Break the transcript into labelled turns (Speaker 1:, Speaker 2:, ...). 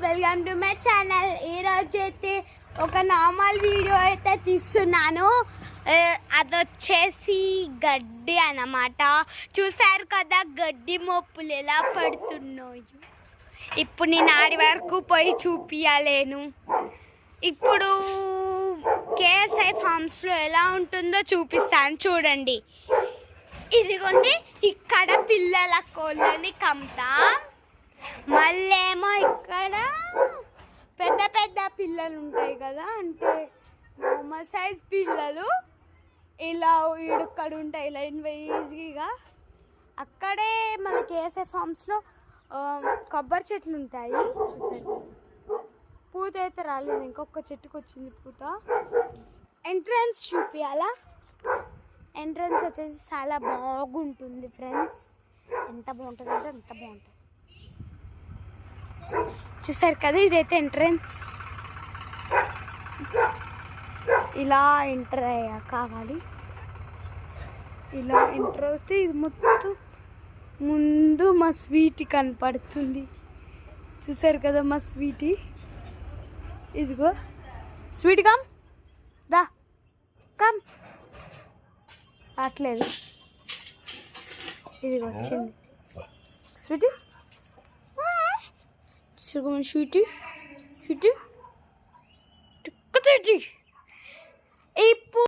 Speaker 1: Welcome to my channel. ఈరోజు అయితే ఒక నార్మల్ వీడియో అయితే తీస్తున్నాను. అదొచ్చేసి గడ్డి అన్నమాట. చూసారు కదా గడ్డి మొప్పులు ఎలా పడుతున్నాయి. ఇప్పుడు నేను ఆడి వరకు పోయి చూపించలేను. ఇప్పుడు కేఎస్ఐ ఫార్మ్స్లో ఎలా ఉంటుందో చూపిస్తాను చూడండి. ఇదిగోండి, ఇక్కడ పిల్లల కోళ్ళని కమ్ముతాం. మళ్ళేమో ఇక్కడ పెద్ద పెద్ద పిల్లలు ఉంటాయి కదా, అంటే మా సైజ్ పిల్లలు ఇలా ఇక్కడ ఉంటాయి లైన్ వైజ్గా. అక్కడే మన కేఎస్ఐ ఫార్మ్స్లో కొబ్బరి చెట్లు ఉంటాయి. చూసారు, పూత అయితే రాలేదు, ఇంకొక చెట్టుకు వచ్చింది పూత. ఎంట్రన్స్ చూపించాలా. ఎంట్రన్స్ వచ్చేసి చాలా బాగుంటుంది ఫ్రెండ్స్. ఎంత బాగుంటుంది అంటే అంత బాగుంటుంది. చూసారు కదా, ఇదైతే ఎంట్రన్స్. ఇలా ఎంటర్ అయ్యా కావాలి. ఇలా ఎంటర్ అవుతే ఇది మొత్తం ముందు మా స్వీటీ కనపడుతుంది. చూసారు కదా మా స్వీటీ. ఇదిగో స్వీటీ, కమ్ దా, కమ్. రావట్లేదు. ఇది వచ్చింది స్వీటీ. స్వీటీ స్వీటీ ఇప్పుడు